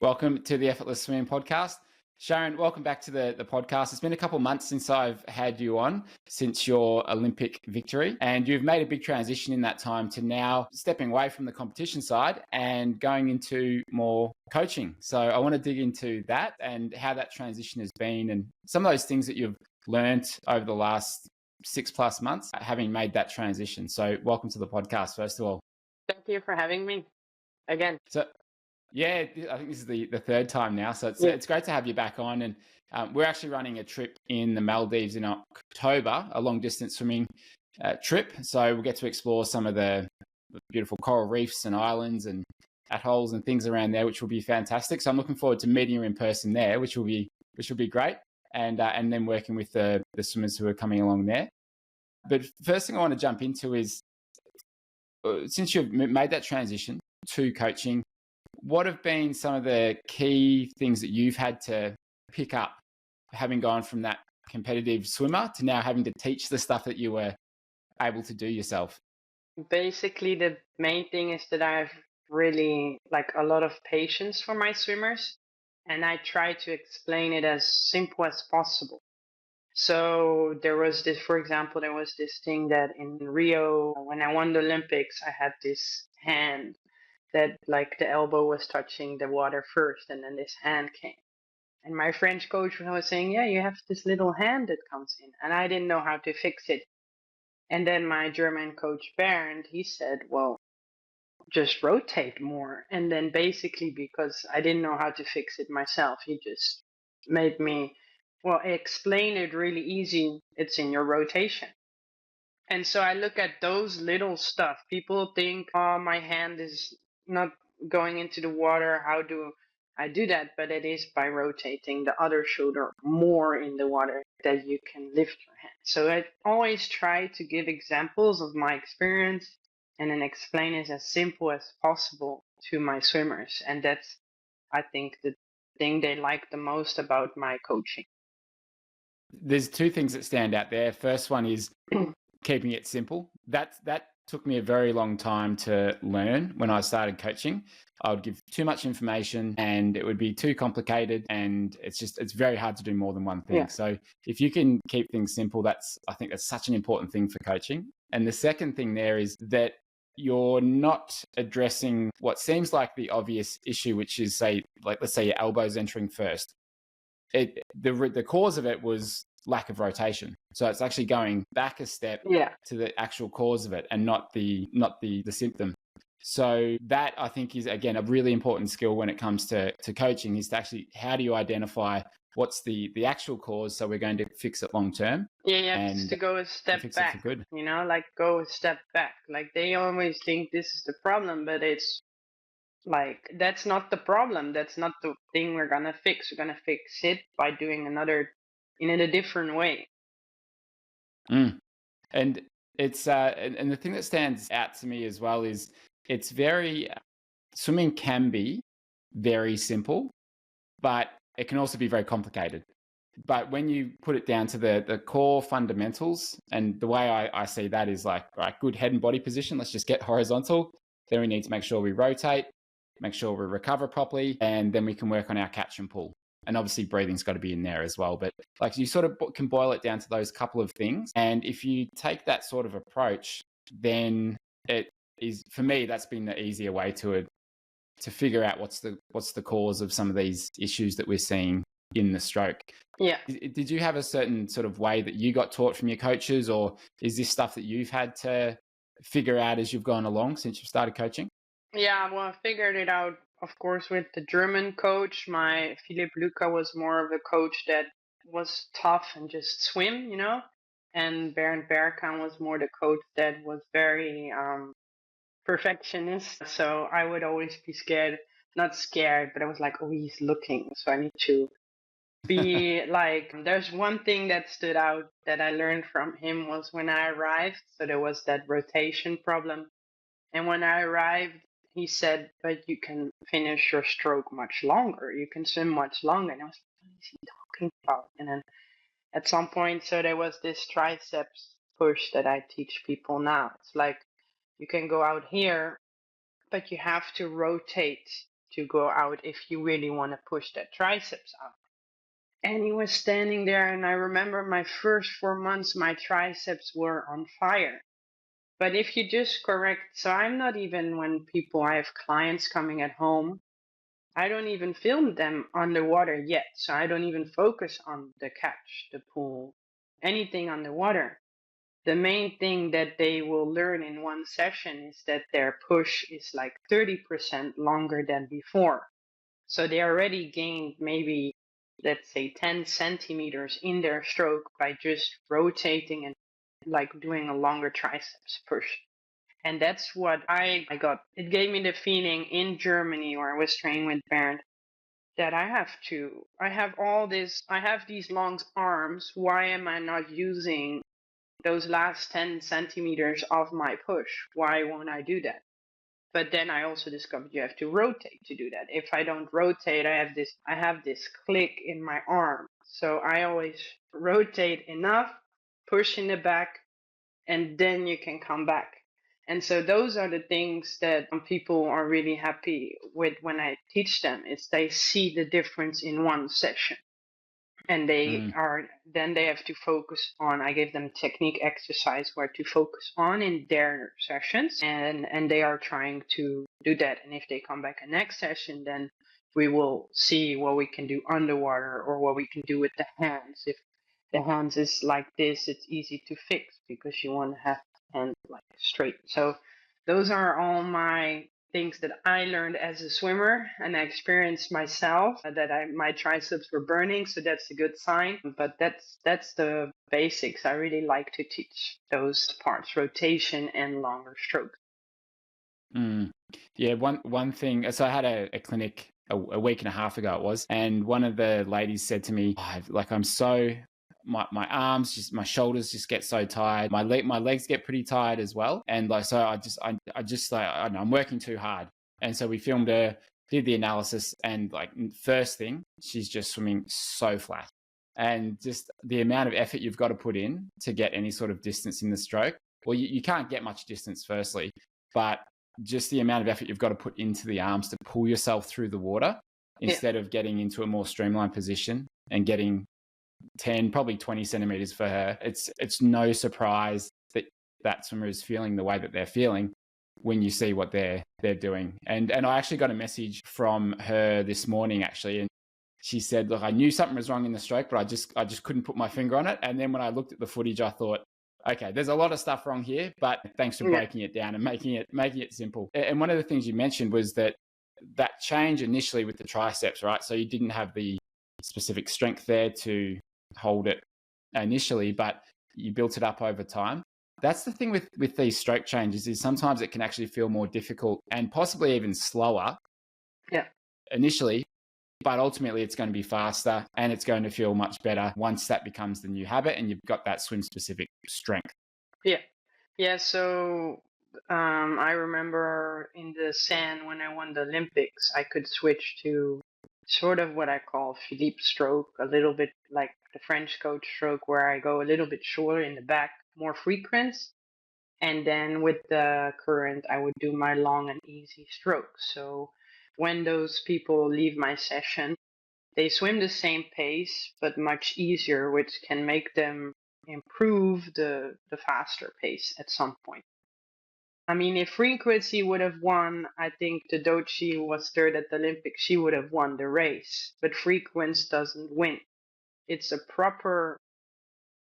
Welcome to the Effortless Swimming Podcast. Sharon, welcome back to the podcast. It's been a couple of months since I've had you on, since your Olympic victory, and you've made a big transition in that time to now stepping away from the competition side and going into more coaching. So I want to dig into that and how that transition has been and some of those things that you've learned over the last 6+ months, having made that transition. So welcome to the podcast, first of all. Thank you for having me again. So yeah, I think this is the third time now. So it's great to have you back on. And we're actually running a trip in the Maldives in October, a long distance swimming trip. So we'll get to explore some of the beautiful coral reefs and islands and atolls and things around there, which will be fantastic. So I'm looking forward to meeting you in person there, which will be great. And then working with the swimmers who are coming along there. But first thing I want to jump into is, since you've made that transition to coaching, what have been some of the key things that you've had to pick up, having gone from that competitive swimmer to now having to teach the stuff that you were able to do yourself? Basically, the main thing is that I've really a lot of patience for my swimmers, and I try to explain it as simple as possible. So there was this, for example, there was this thing that in Rio, when I won the Olympics, I had this hand that the elbow was touching the water first, and then this hand came. And my French coach was saying, yeah, you have this little hand that comes in. And I didn't know how to fix it. And then my German coach, Bernd, he said, well, just rotate more. And then basically, because I didn't know how to fix it myself, he just made me, explain it really easy. It's in your rotation. And so I look at those little stuff. People think, oh, my hand is not going into the water. How do I do that? But it is by rotating the other shoulder more in the water that you can lift your hand. So I always try to give examples of my experience and then explain it as simple as possible to my swimmers. And that's, I think, the thing they like the most about my coaching. There's two things that stand out there. First one is keeping it simple. That took me a very long time to learn when I started coaching. I would give too much information and it would be too complicated, and it's very hard to do more than one thing. Yeah. So if you can keep things simple, I think that's such an important thing for coaching. And the second thing there is that you're not addressing what seems like the obvious issue, which is, let's say your elbow's entering first. The cause of it was lack of rotation. So it's actually going back a step to the actual cause of it and not the symptom. So that, I think, is, again, a really important skill when it comes to coaching, is to actually, how do you identify what's the actual cause, so we're going to fix it long term? Yeah, you have to go a step back, go a step back. They always think this is the problem, but it's that's not the problem. That's not the thing we're going to fix. We're going to fix it by doing in a different way. And it's and the thing that stands out to me as well is it's swimming can be very simple, but it can also be very complicated. But when you put it down to the core fundamentals, and the way I see that is good head and body position, let's just get horizontal. Then we need to make sure we rotate, make sure we recover properly, and then we can work on our catch and pull. And obviously breathing's got to be in there as well. But you sort of can boil it down to those couple of things. And if you take that sort of approach, then it is, for me, that's been the easier way to figure out what's the cause of some of these issues that we're seeing in the stroke. Yeah. Did you have a certain sort of way that you got taught from your coaches, or is this stuff that you've had to figure out as you've gone along since you've started coaching? Yeah, well, I figured it out, of course, with the German coach. My Philipp Luca was more of a coach that was tough and just swim, and Bernd Bergkamp was more the coach that was very perfectionist. So I would always be not scared, but I was like, oh, he's looking, so I need to be there's one thing that stood out that I learned from him was when I arrived. So there was that rotation problem. And when I arrived, he said, but you can finish your stroke much longer. You can swim much longer. And I was like, what is he talking about? And then at some point, so there was this triceps push that I teach people now. It's you can go out here, but you have to rotate to go out if you really want to push that triceps out. And he was standing there, and I remember my first 4 months, my triceps were on fire. But if you just correct, so I'm not even, when I have clients coming at home, I don't even film them underwater yet. So I don't even focus on the catch, the pull, anything underwater. The main thing that they will learn in one session is that their push is like 30% longer than before. So they already gained maybe, let's say, 10 centimeters in their stroke by just rotating and like doing a longer triceps push. And that's what I got. It gave me the feeling in Germany, where I was training with Bernd, that I have these long arms. Why am I not using those last 10 centimeters of my push? Why won't I do that? But then I also discovered you have to rotate to do that. If I don't rotate, I have this click in my arm. So I always rotate enough, push in the back, and then you can come back. And so those are the things that people are really happy with when I teach them, is they see the difference in one session. And then they have to focus on, I give them technique exercise where to focus on in their sessions, and they are trying to do that. And if they come back a next session, then we will see what we can do underwater or what we can do with the hands. If the hands is like this, it's easy to fix because you want to have the hand like straight. So those are all my things that I learned as a swimmer, and I experienced myself that my triceps were burning, so that's a good sign. But that's the basics. I really like to teach those parts, rotation and longer strokes. Yeah, one thing. So I had a clinic a week and a half ago, it was, and one of the ladies said to me, I'm so, my arms, my shoulders just get so tired. My legs get pretty tired as well. And like, so I just like, I don't know, I'm working too hard. And so we filmed her, did the analysis, and like first thing, she's just swimming so flat. And just the amount of effort you've got to put in to get any sort of distance in the stroke. Well, you can't get much distance firstly, but just the amount of effort you've got to put into the arms to pull yourself through the water instead of getting into a more streamlined position and getting 10, probably 20 centimeters for her. It's no surprise that swimmer is feeling the way that they're feeling when you see what they're doing. And I actually got a message from her this morning, actually, and she said, look, I knew something was wrong in the stroke, but I just couldn't put my finger on it. And then when I looked at the footage, I thought, okay, there's a lot of stuff wrong here, but thanks for breaking it down and making it simple. And one of the things you mentioned was that change initially with the triceps, right? So you didn't have the specific strength there to hold it initially, but you built it up over time. That's the thing with these stroke changes, is sometimes it can actually feel more difficult and possibly even slower initially, but ultimately it's going to be faster and it's going to feel much better once that becomes the new habit and you've got that swim specific strength. Yeah. So I remember in the sand when I won the Olympics, I could switch to sort of what I call Philippe stroke, a little bit like the French coach stroke, where I go a little bit shorter in the back, more frequent. And then with the current, I would do my long and easy stroke. So when those people leave my session, they swim the same pace, but much easier, which can make them improve the faster pace at some point. I mean, if frequency would have won, I think the Dochi, who was third at the Olympics, she would have won the race. But frequency doesn't win. It's a proper,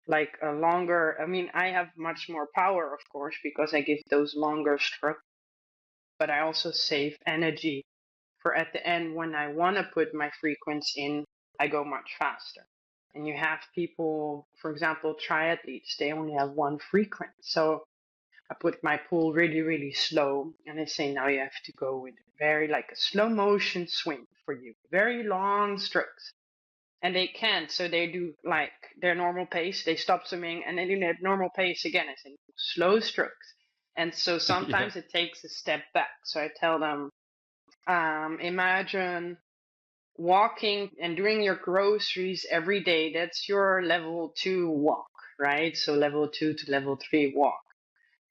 like a longer, I mean, I have much more power, of course, because I give those longer strokes, but I also save energy for at the end when I want to put my frequency in, I go much faster. And you have people, for example, triathletes, they only have one frequency. So I put my pull really, really slow, and they say, now you have to go with very like a slow motion swim for you, very long strokes. And they can't, so they do like their normal pace, they stop swimming, and they do their normal pace again. I say, slow strokes. And so sometimes it takes a step back. So I tell them, imagine walking and doing your groceries every day. That's your level 2 walk, right? So level 2 to level 3 walk.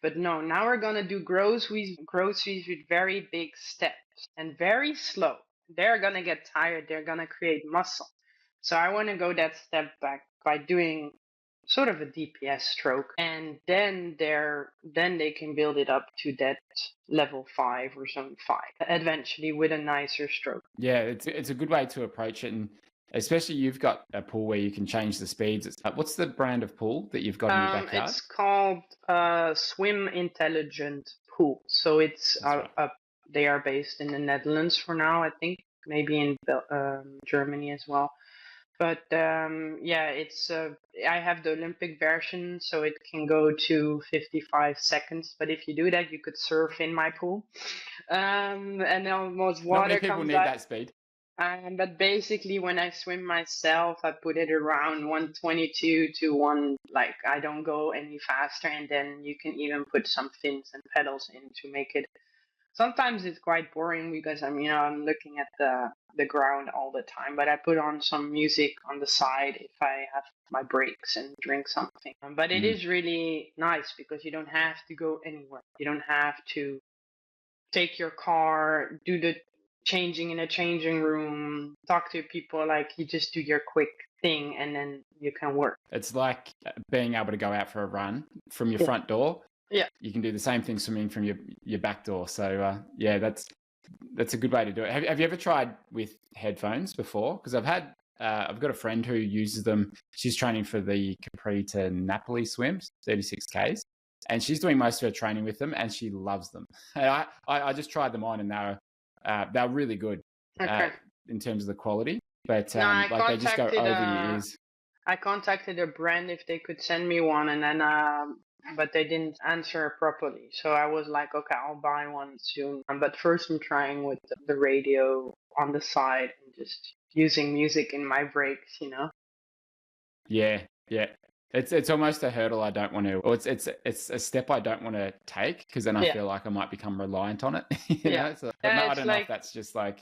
But no, now we're going to do groceries with very big step. and very slow. They're going to get tired. They're going to create muscle. So I want to go that step back by doing sort of a DPS stroke, and then they can build it up to that level 5 or zone 5 eventually with a nicer stroke. Yeah, it's a good way to approach it, and especially you've got a pool where you can change the speeds. What's the brand of pool that you've got in your backyard? It's called Swim Intelligent Pool. So it's Right. they are based in the Netherlands for now, I think, maybe in Germany as well. But yeah, it's I have the Olympic version, so it can go to 55 seconds. But if you do that, you could surf in my pool, and almost water Not many people comes need out. that speed. But basically, when I swim myself, I put it around 122 to one. Like I don't go any faster, and then you can even put some fins and pedals in to make it. Sometimes it's quite boring because I'm looking at the ground all the time. But I put on some music on the side if I have my breaks and drink something. But it is really nice because you don't have to go anywhere. You don't have to take your car, do the changing in a changing room, talk to people. Like you just do your quick thing and then you can work. It's like being able to go out for a run from your front door. Yeah. You can do the same thing swimming from your back door. So yeah, that's a good way to do it. Have you ever tried with headphones before? Because I've got a friend who uses them. She's training for the Capri to Napoli swims, 36 Ks. And she's doing most of her training with them, and she loves them. I just tried them on, and they're really good in terms of the quality. But No, like they just go over your ears. I contacted a brand if they could send me one, and then but they didn't answer properly. So I was like, okay, I'll buy one soon. But first, I'm trying with the radio on the side and just using music in my breaks. Yeah. It's almost a hurdle I don't want to, or it's a step I don't want to take because then I feel like I might become reliant on it. you know? So, but no, I don't know if that's just like.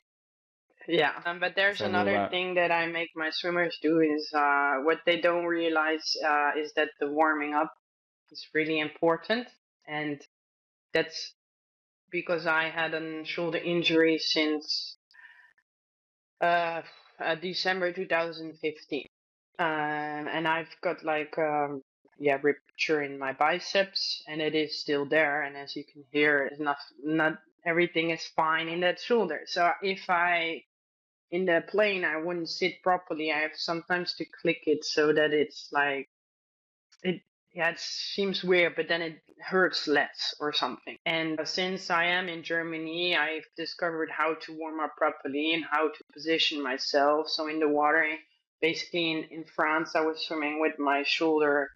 Yeah, but there's another thing that I make my swimmers do is what they don't realize is that the warming up is really important, and that's because I had a shoulder injury since December 2015. And I've got like rupture in my biceps, and it is still there. And as you can hear, it's not everything is fine in that shoulder. So if in the plane I wouldn't sit properly, I have sometimes to click it so that it's like it seems weird, but then it hurts less or something. And since I am in Germany, I've discovered how to warm up properly and how to position myself. So in the water, basically in France, I was swimming with my shoulder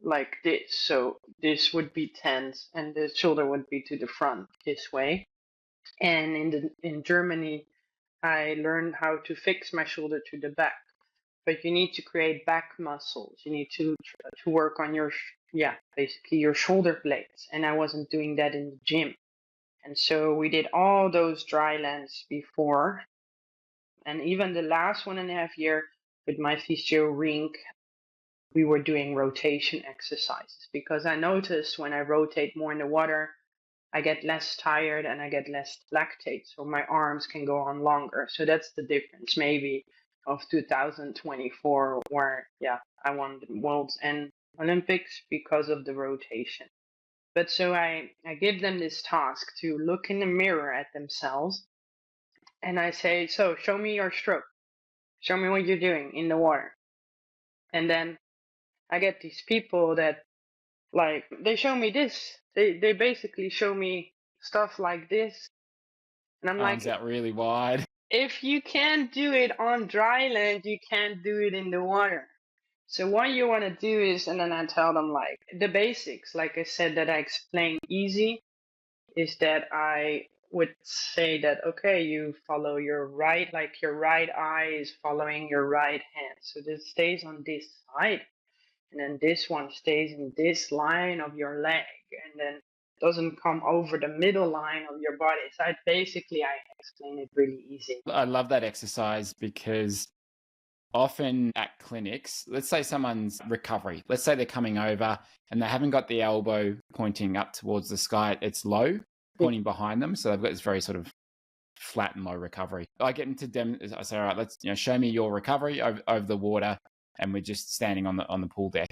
like this. So this would be tense and the shoulder would be to the front this way. And in Germany, I learned how to fix my shoulder to the back. But you need to create back muscles. You need to work on basically your shoulder blades. And I wasn't doing that in the gym. And so we did all those Drylands before. And even the last 1.5 years with my physio rink, we were doing rotation exercises because I noticed when I rotate more in the water, I get less tired and I get less lactate, so my arms can go on longer. So that's the difference, maybe, of 2024, where I won the Worlds and Olympics because of the rotation. But so I give them this task to look in the mirror at themselves, and I say, so show me your stroke. Show me what you're doing in the water. And then I get these people that, like, they show me this. They basically show me stuff like this. And I'm arms out really wide. If you can't do it on dry land, you can't do it in the water. So what you want to do is, and then I tell them like the basics, like I said, that I explain easy, is that I would say that, okay, you follow your right, like your right eye is following your right hand. So this stays on this side. And then this one stays in this line of your leg. And then doesn't come over the middle line of your body. So I explain it really easy. I love that exercise because often at clinics, let's say someone's recovery, let's say they're coming over and they haven't got the elbow pointing up towards the sky, it's low, pointing behind them. So they've got this very sort of flat and low recovery. I get them to I say, all right, let's show me your recovery over the water, and we're just standing on the pool deck,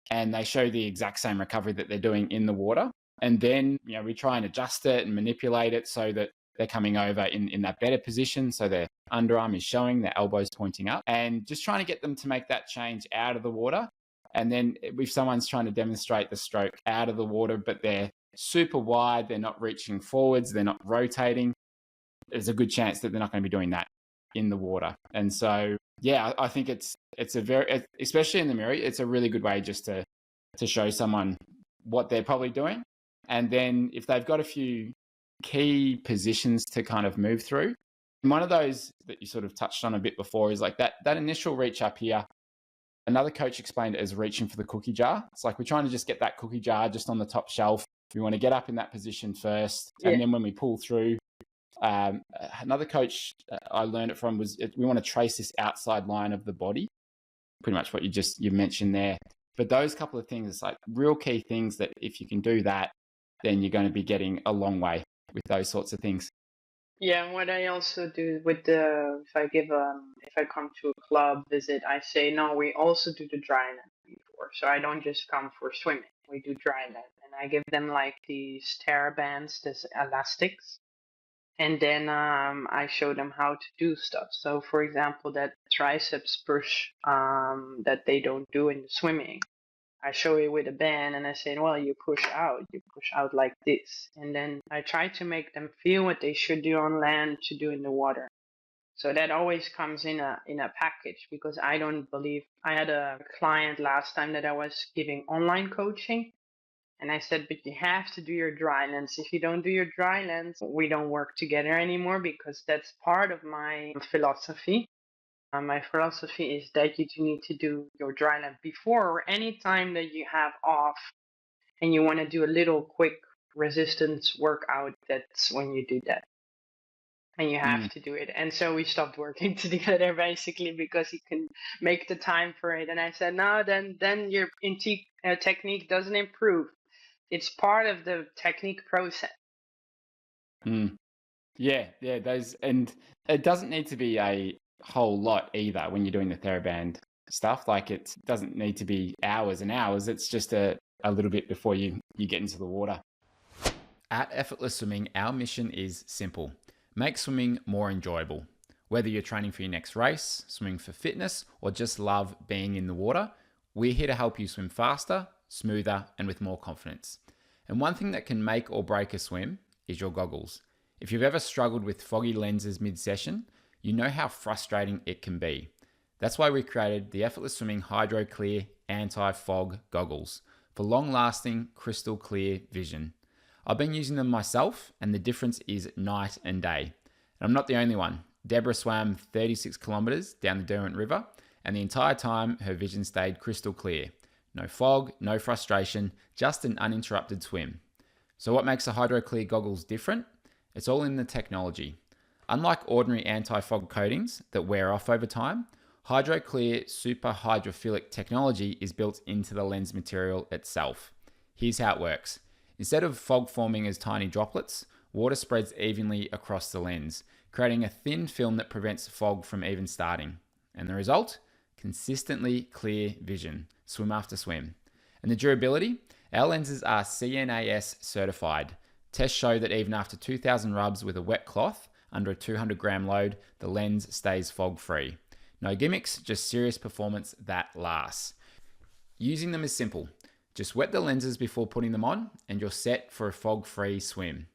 and they show the exact same recovery that they're doing in the water. And then we try and adjust it and manipulate it so that they're coming over in that better position, so their underarm is showing, their elbows pointing up, and just trying to get them to make that change out of the water. And then if someone's trying to demonstrate the stroke out of the water, but they're super wide, they're not reaching forwards, they're not rotating, there's a good chance that they're not going to be doing that in the water. And so, yeah, I think it's a very, especially in the mirror, it's a really good way just to show someone what they're probably doing. And then if they've got a few key positions to kind of move through, one of those that you sort of touched on a bit before is like that initial reach up here. Another coach explained it as reaching for the cookie jar. It's like we're trying to just get that cookie jar just on the top shelf. We want to get up in that position first. Yeah. And then when we pull through, another coach I learned it from was we want to trace this outside line of the body, pretty much what you mentioned there. But those couple of things, it's like real key things that if you can do that, then you're going to be getting a long way with those sorts of things. Yeah, and what I also do with if I come to a club visit, I say, no, we also do the Dryland before. So I don't just come for swimming, we do Dryland. And I give them like these TheraBands, these elastics. And then I show them how to do stuff. So for example, that triceps push that they don't do in the swimming, I show it with a band and I say, well, you push out like this. And then I try to make them feel what they should do on land to do in the water. So that always comes in a package, because I don't believe, I had a client last time that I was giving online coaching. And I said, but you have to do your Drylands. If you don't do your Drylands, we don't work together anymore, because that's part of my philosophy. My philosophy is that you need to do your Dryland before or any time that you have off and you want to do a little quick resistance workout. That's when you do that. And you have to do it. And so we stopped working together basically because he couldn't make the time for it. And I said, no, then your technique doesn't improve. It's part of the technique process. Yeah, those, and it doesn't need to be a whole lot either when you're doing the TheraBand stuff. Like it doesn't need to be hours and hours. It's just a little bit before you get into the water. At Effortless Swimming, our mission is simple: make swimming more enjoyable. Whether you're training for your next race, swimming for fitness, or just love being in the water, we're here to help you swim faster, smoother, and with more confidence. And one thing that can make or break a swim is your goggles. If you've ever struggled with foggy lenses mid-session, you know how frustrating it can be. That's why we created the Effortless Swimming Hydroclear Anti-Fog Goggles for long-lasting, crystal clear vision. I've been using them myself, and the difference is night and day. And I'm not the only one. Deborah swam 36 kilometers down the Derwent River, and the entire time her vision stayed crystal clear. No fog, no frustration, just an uninterrupted swim. So what makes the Hydroclear goggles different? It's all in the technology. Unlike ordinary anti-fog coatings that wear off over time, Hydroclear super hydrophilic technology is built into the lens material itself. Here's how it works. Instead of fog forming as tiny droplets, water spreads evenly across the lens, creating a thin film that prevents fog from even starting. And the result? Consistently clear vision, swim after swim. And the durability? Our lenses are CNAS certified. Tests show that even after 2,000 rubs with a wet cloth under a 200 gram load, the lens stays fog free. No gimmicks, just serious performance that lasts. Using them is simple. Just wet the lenses before putting them on and you're set for a fog-free swim.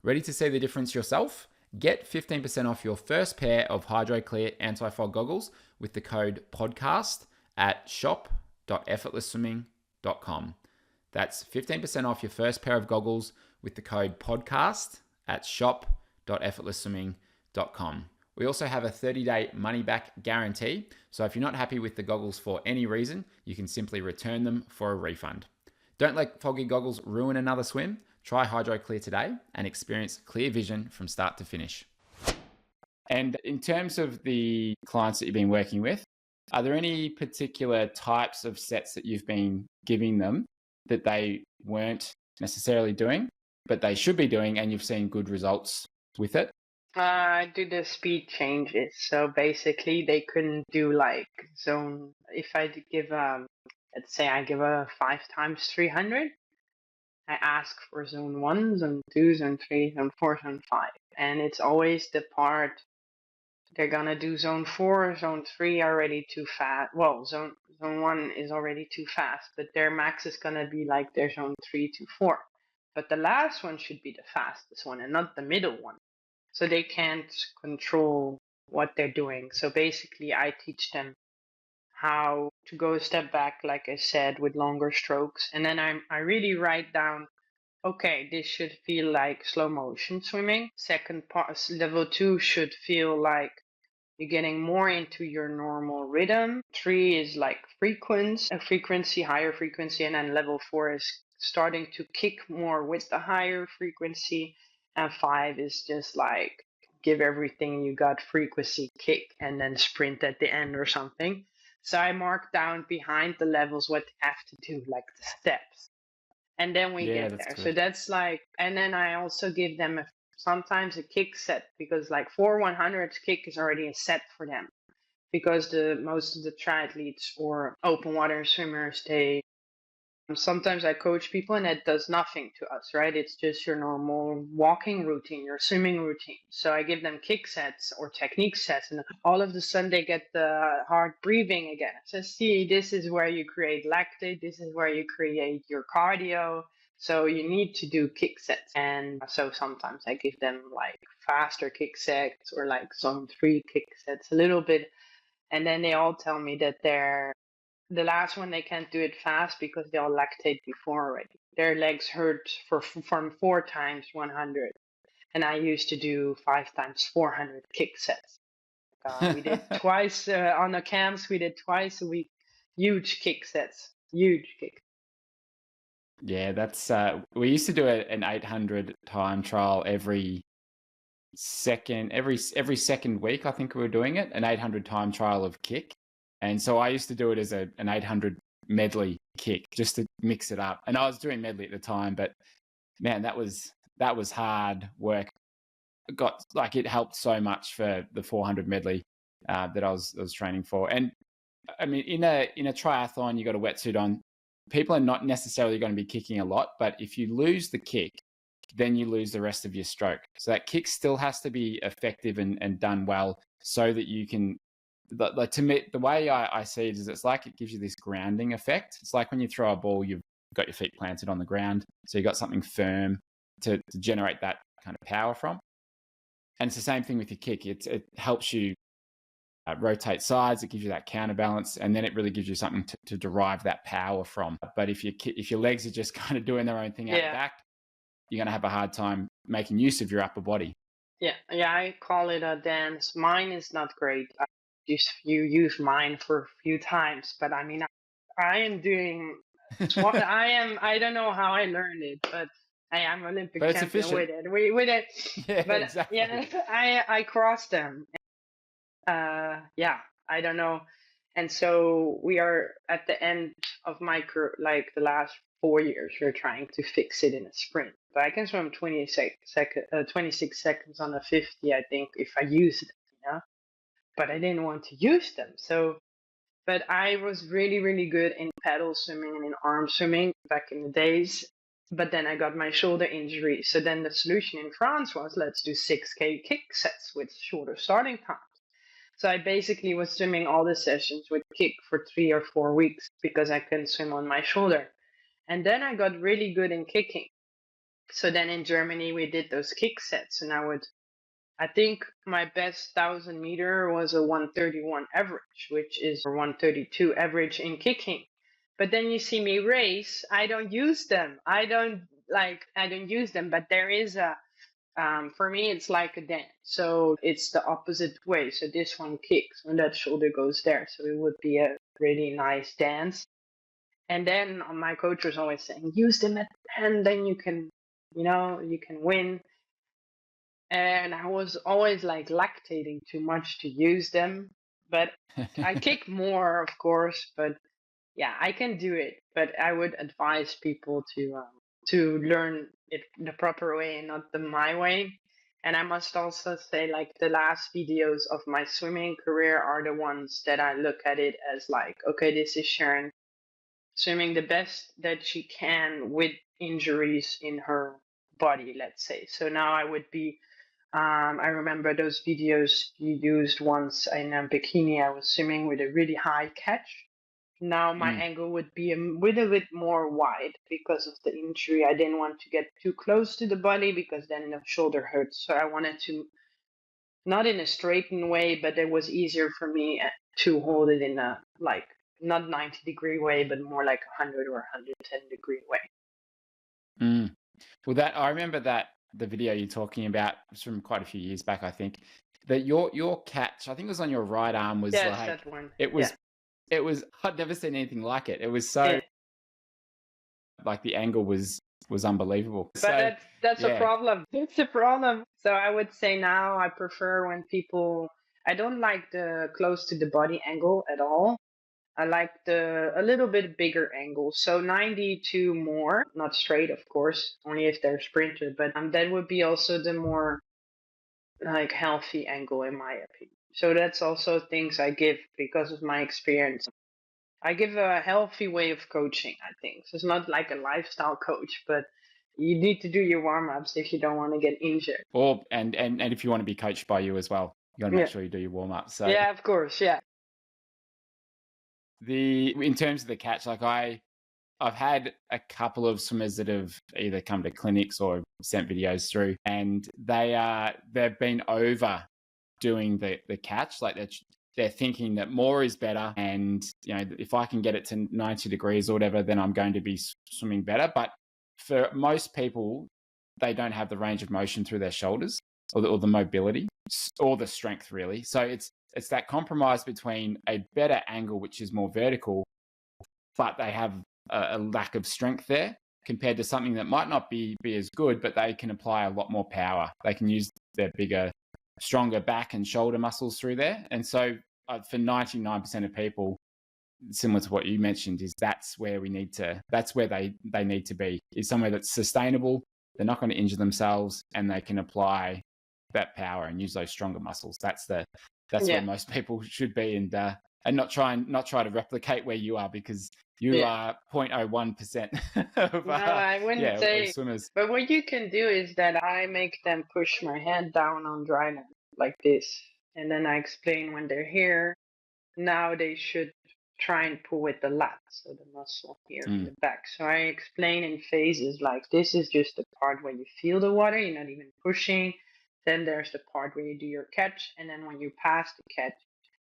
Ready to see the difference yourself? Get 15% off your first pair of Hydroclear anti-fog goggles with the code PODCAST at shop.effortlessswimming.com. That's 15% off your first pair of goggles with the code PODCAST at shop.effortlessswimming.com. We also have a 30-day money-back guarantee, so if you're not happy with the goggles for any reason, you can simply return them for a refund. Don't let foggy goggles ruin another swim. Try Hydroclear today and experience clear vision from start to finish. And in terms of the clients that you've been working with, are there any particular types of sets that you've been giving them that they weren't necessarily doing, but they should be doing, and you've seen good results with it? I do the speed changes. So basically, they couldn't do like zone. If I give let's say I give a 5 times 300, I ask for zone 1, zone 2, zone 3, zone 4, zone 5, and it's always the part they're gonna do zone 4, zone 3 already too fast. Well, zone 1 is already too fast, but their max is gonna be like their zone 3 to 4. But the last one should be the fastest one and not the middle one. So they can't control what they're doing. So basically, I teach them how to go a step back, like I said, with longer strokes. And then I really write down, okay, this should feel like slow motion swimming. Second part, level 2 should feel like you're getting more into your normal rhythm. 3 is like frequency, higher frequency. And then level 4 is starting to kick more with the higher frequency. And 5 is just like give everything you got, frequency, kick, and then sprint at the end or something. So I mark down behind the levels what they have to do, like the steps. And then we Yeah, get that's there. So good. that's like, and then I also give them sometimes a kick set, because like 4/100 kick is already a set for them, because the most of the triathletes or open water swimmers, they sometimes I coach people and it does nothing to us, right? It's just your normal walking routine, your swimming routine. So I give them kick sets or technique sets, and all of a sudden they get the hard breathing again. So see, this is where you create lactate, this is where you create your cardio. So you need to do kick sets. And so sometimes I give them like faster kick sets or like zone 3 kick sets a little bit. And then they all tell me that the last one they can't do it fast because they all lactate before already. Their legs hurt from 4 times 100, and I used to do 5 times 400 kick sets. We did twice on the camps. We did twice a week, huge kick sets, huge kick. Yeah, that's we used to do an 800 time trial every second week. I think we were doing it, an 800 time trial of kick. And so I used to do it as an 800 medley kick just to mix it up. And I was doing medley at the time, but man, that was hard work. It helped so much for the 400 medley that I was training for. And I mean, in a triathlon, you got a wetsuit on. People are not necessarily going to be kicking a lot, but if you lose the kick, then you lose the rest of your stroke. So that kick still has to be effective and done well, so that you can. Like, to me, the way I see it is, it's like it gives you this grounding effect. It's like when you throw a ball, you've got your feet planted on the ground, so you got something firm to generate that kind of power from. And it's the same thing with your kick. It helps you rotate sides. It gives you that counterbalance, and then it really gives you something to derive that power from. But if your legs are just kind of doing their own thing out the back, you're going to have a hard time making use of your upper body. Yeah, I call it a dance. Mine is not great. You use mine for a few times, but I mean, I am doing. I don't know how I learned it, but I am Olympic But it's champion efficient. with it. With it. Yeah, But exactly. yeah, I crossed them. Yeah, I don't know. And so we are at the end of my career, like the last 4 years, we're trying to fix it in a sprint. But I can swim 26 seconds on a 50, I think, if I use it. But I didn't want to use them. So, but I was really, really good in paddle swimming and in arm swimming back in the days. But then I got my shoulder injury. So then the solution in France was, let's do 6K kick sets with shorter starting times. So I basically was swimming all the sessions with kick for 3 or 4 weeks because I couldn't swim on my shoulder. And then I got really good in kicking. So then in Germany we did those kick sets, and I think my best 1,000 meter was a 131 average, which is 132 average in kicking. But then you see me race, I don't use them. I don't use them, but there is for me, it's like a dance. So it's the opposite way. So this one kicks when that shoulder goes there. So it would be a really nice dance. And then my coach was always saying, use them at the end, then you can, you can win. And I was always like lactating too much to use them. But I kick more, of course. But yeah, I can do it. But I would advise people to learn it the proper way and not my way. And I must also say, like, the last videos of my swimming career are the ones that I look at it as like, okay, this is Sharon swimming the best that she can with injuries in her body, let's say. So now I would be, I remember those videos you used once in a bikini. I was swimming with a really high catch. Now my angle would be a little bit more wide because of the injury. I didn't want to get too close to the body because then the shoulder hurts. So I wanted to, not in a straightened way, but it was easier for me to hold it in a, like, not 90-degree way, but more like 100 or 110-degree way. Well, that I remember that the video you're talking about was from quite a few years back, I think. That your catch, I think it was on your right arm, was Yeah, it's like that one. it was I'd never seen anything like it. It was so like the angle was unbelievable. But So that's a yeah. problem. It's a problem. So I would say now I prefer when people, I don't like the close to the body angle at all. I like the a little bit bigger angle. So 92 more, not straight, of course, only if they're sprinted, but that would be also the more like healthy angle in my opinion. So that's also things I give because of my experience. I give a healthy way of coaching, I think. So it's not like a lifestyle coach, but you need to do your warm-ups if you don't want to get injured. Or and if you want to be coached by you as well, you got to make sure you do your warm up. So yeah, of course, yeah. in terms of the catch, like I've had a couple of swimmers that have either come to clinics or sent videos through, and they've been over doing the catch. Like they're thinking that more is better, and if I can get it to 90 degrees or whatever, then I'm going to be swimming better. But for most people, they don't have the range of motion through their shoulders or the mobility or the strength really. So it's that compromise between a better angle, which is more vertical, but they have a lack of strength there compared to something that might not be as good, but they can apply a lot more power. They can use their bigger, stronger back and shoulder muscles through there. And so for 99% of people, similar to what you mentioned, is that's where they need to be, is somewhere that's sustainable. They're not going to injure themselves and they can apply that power and use those stronger muscles. That's where most people should be, and not try to replicate where you are, because you are 0.01% of no, I wouldn't say of swimmers. But what you can do is that I make them push my head down on Dryland like this, and then I explain when they're here. Now they should try and pull with the lats, so the muscle here in the back. So I explain in phases, like this is just the part where you feel the water, you're not even pushing. Then there's the part where you do your catch, and then when you pass the catch,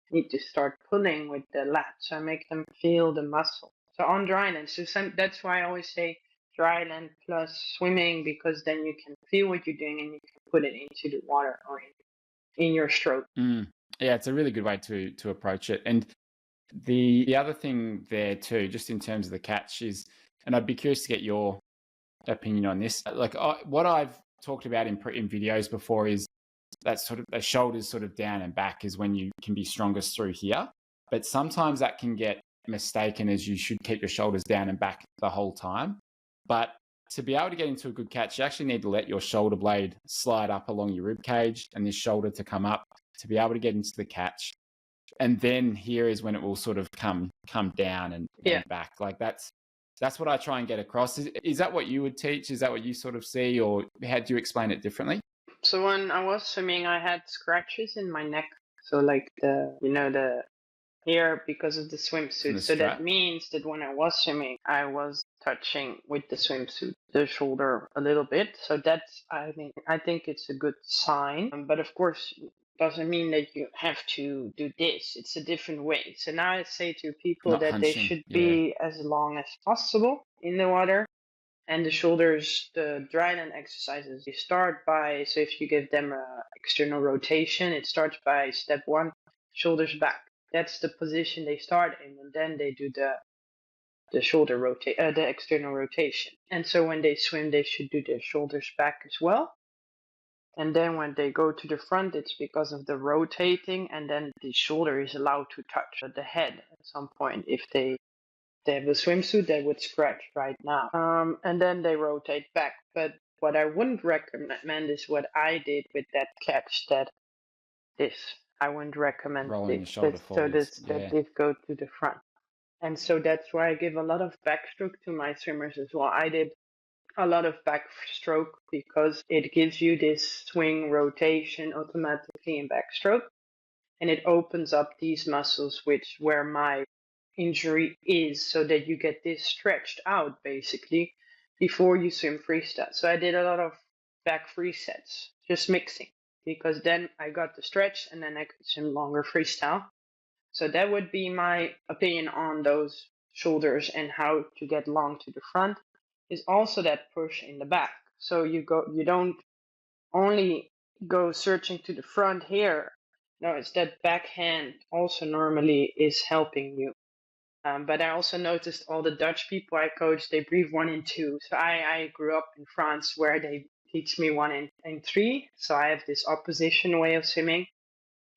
you need to start pulling with the lats. So I make them feel the muscle. So on Dryland, that's why I always say Dryland plus swimming, because then you can feel what you're doing and you can put it into the water or in your stroke. Yeah, it's a really good way to approach it. And the other thing there too, just in terms of the catch, is, and I'd be curious to get your opinion on this. Like what I've talked about in videos before is that sort of the shoulders sort of down and back is when you can be strongest through here. But sometimes that can get mistaken as you should keep your shoulders down and back the whole time. But to be able to get into a good catch, you actually need to let your shoulder blade slide up along your rib cage and this shoulder to come up to be able to get into the catch. And then here is when it will sort of come down and back. Like that's what I try and get across. Is that what you would teach? Is that what you sort of see, or how do you explain it differently? So when I was swimming, I had scratches in my neck. So like the here because of the swimsuit. So that means that when I was swimming, I was touching with the swimsuit the shoulder a little bit. So that's, I think it's a good sign. But of course, doesn't mean that you have to do this. It's a different way. So now I say to people Not that hunching, they should be as long as possible in the water. And the shoulders, the Dryland exercises, you start by, so if you give them a external rotation, it starts by step 1, shoulders back. That's the position they start in, and then they do the shoulder the external rotation. And so when they swim, they should do their shoulders back as well. And then when they go to the front, it's because of the rotating, and then the shoulder is allowed to touch the head at some point. If they have a swimsuit, they would scratch right now. And then they rotate back. But what I wouldn't recommend is what I did with that catch, that this. I wouldn't recommend Rolling this. your shoulder So forwards. this, that Yeah. this go to the front. And so that's why I give a lot of backstroke to my swimmers as well. I did a lot of backstroke because it gives you this swing rotation automatically in backstroke, and it opens up these muscles which where my injury is, so that you get this stretched out basically before you swim freestyle. So I did a lot of back free sets, just mixing, because then I got the stretch and then I could swim longer freestyle. So that would be my opinion on those shoulders and how to get long to the front, is also that push in the back. So you don't only go searching to the front here. No, it's that backhand also normally is helping you. But I also noticed all the Dutch people I coach, they breathe 1 and 2. So I grew up in France where they teach me 1 and 3. So I have this opposition way of swimming.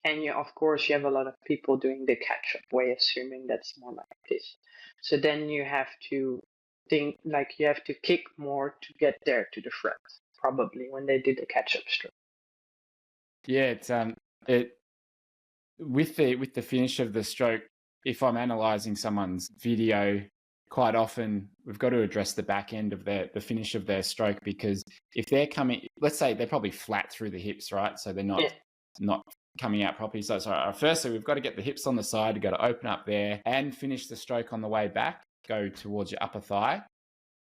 And of course, you have a lot of people doing the catch-up way of swimming that's more like this. So then you have to think, like you have to kick more to get there to the front, probably when they do the catch-up stroke. Yeah, it's it with the finish of the stroke. If I'm analyzing someone's video, quite often we've got to address the back end of the finish of their stroke, because if they're coming, let's say they're probably flat through the hips, right? So they're not coming out properly. So firstly, we've got to get the hips on the side. You've got to open up there and finish the stroke on the way back. Go towards your upper thigh.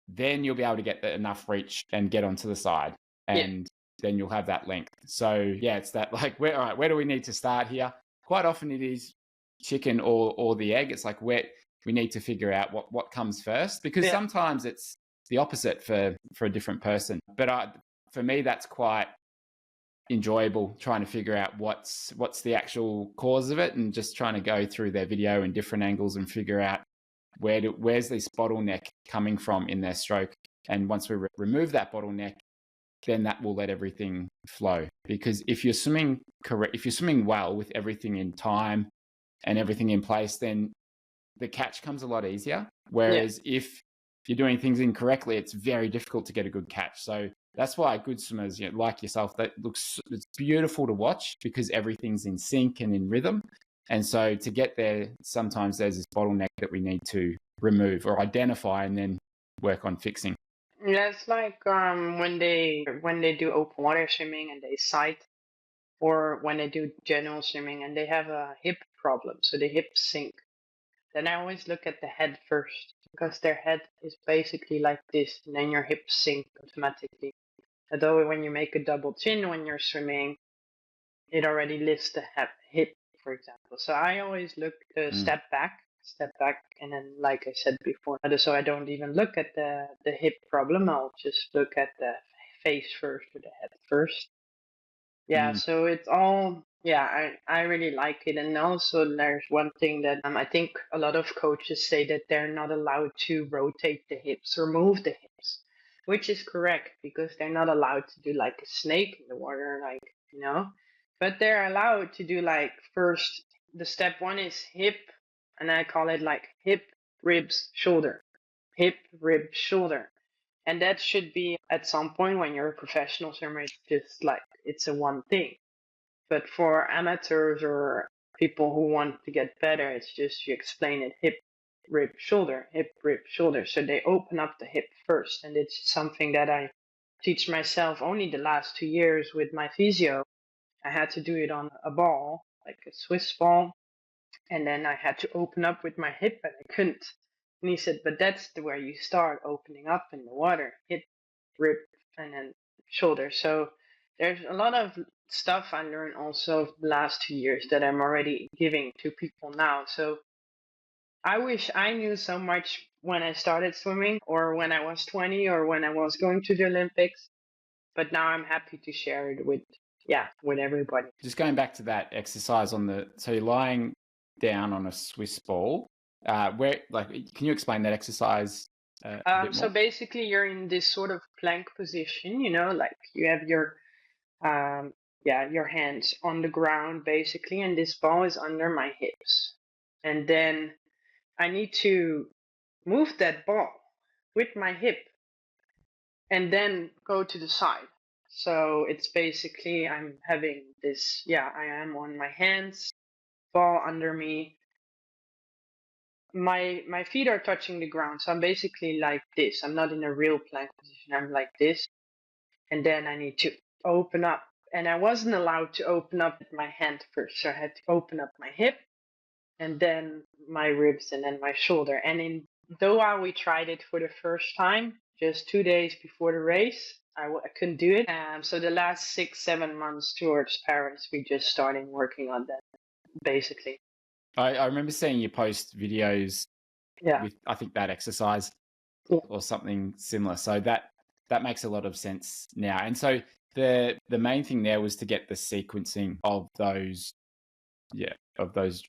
Then you'll be able to get enough reach and get onto the side, and then you'll have that length. So yeah, it's that like where do we need to start here? Quite often it is chicken or the egg. It's like where we need to figure out what comes first, because sometimes it's the opposite for a different person. But for me, that's quite enjoyable, trying to figure out what's the actual cause of it, and just trying to go through their video in different angles and figure out where's this bottleneck coming from in their stroke. And once we remove that bottleneck, then that will let everything flow. Because if you're swimming well with everything in time and everything in place, then the catch comes a lot easier. Whereas if you're doing things incorrectly, it's very difficult to get a good catch. So that's why good swimmers, like yourself, it's beautiful to watch, because everything's in sync and in rhythm. And so to get there, sometimes there's this bottleneck that we need to remove or identify and then work on fixing. Yeah, it's like when they do open water swimming and they sight, or when they do general swimming and they have a hip problem, so the hips sink. Then I always look at the head first, because their head is basically like this, and then your hips sink automatically. Although when you make a double chin when you're swimming, it already lifts the hip, for example. So I always look to step back, and then, like I said before, so I don't even look at the hip problem. I'll just look at the face first, or the head first. Yeah, so it's all, I really like it. And also there's one thing that I think a lot of coaches say, that they're not allowed to rotate the hips or move the hips, which is correct, because they're not allowed to do like a snake in the water, like, but they're allowed to do like, first, the step 1 is hip, and I call it like hip, ribs, shoulder, hip, rib, shoulder. And that should be at some point when you're a professional swimmer, it's just like, it's a one thing. But for amateurs or people who want to get better, it's just you explain it: hip, rib, shoulder, hip, rib, shoulder. So they open up the hip first. And it's something that I teach myself only the last 2 years with my physio. I had to do it on a ball, like a Swiss ball. And then I had to open up with my hip, and I couldn't. And he said, but that's where you start opening up in the water: hip, rib, and then shoulder. So there's a lot of stuff I learned also the last 2 years that I'm already giving to people now. So I wish I knew so much when I started swimming, or when I was 20, or when I was going to the Olympics. But now I'm happy to share it with everybody. Just going back to that exercise so you're lying down on a Swiss ball. Can you explain that exercise a bit So more? basically, you're in this sort of plank position, like you have your hands on the ground basically, and this ball is under my hips. And then I need to move that ball with my hip and then go to the side. So it's basically I'm having this, I am on my hands, ball under me. My feet are touching the ground, so I'm basically like this. I'm not in a real plank position. I'm like this, and then I need to open up. And I wasn't allowed to open up my hand first, so I had to open up my hip, and then my ribs, and then my shoulder. And in Doha, we tried it for the first time just 2 days before the race. I couldn't do it. So the last 6-7 months towards Paris, we just started working on that, basically. I remember seeing you post videos with, I think, that exercise or something similar. So that makes a lot of sense now. And so the main thing there was to get the sequencing of those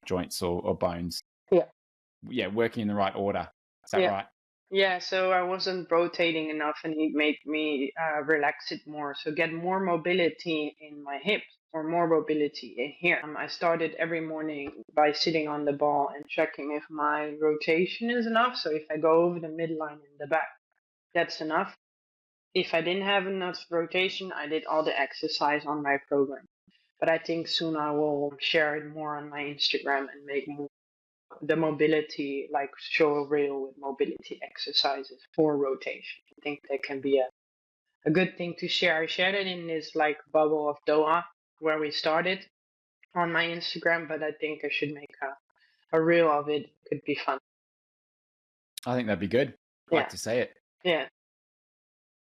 joints or bones. Yeah, working in the right order. Is that right? Yeah, so I wasn't rotating enough, and it made me relax it more. So get more mobility in my hips or more mobility in here. I started every morning by sitting on the ball and checking if my rotation is enough. So if I go over the midline in the back, that's enough. If I didn't have enough rotation, I did all the exercise on my program. But I think soon I will share it more on my Instagram and make more the mobility, like show a reel with mobility exercises for rotation. I think that can be a good thing to share. I shared it in this like bubble of Doha where we started on my Instagram, but I think I should make a reel of it. It could be fun. I think that'd be good. I'd like to see it. Yeah.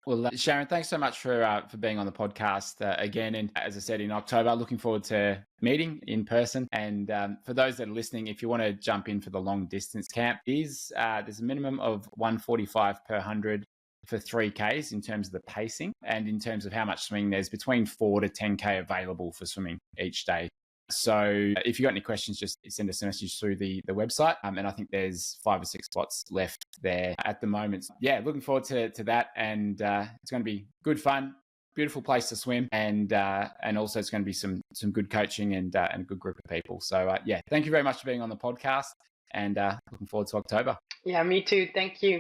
Well, Sharon, thanks so much for being on the podcast again. And as I said, in October, looking forward to meeting in person. And for those that are listening, if you want to jump in for the long distance camp, there's a minimum of 145 per 100 for 3Ks in terms of the pacing. And in terms of how much swimming, there's between 4 to 10K available for swimming each day. So if you got any questions, just send us a message through the website. And I think there's 5 or 6 spots left there at the moment. Yeah, looking forward to that. And it's going to be good fun, beautiful place to swim. And also it's going to be some good coaching and a good group of people. So thank you very much for being on the podcast, and looking forward to October. Yeah, me too. Thank you.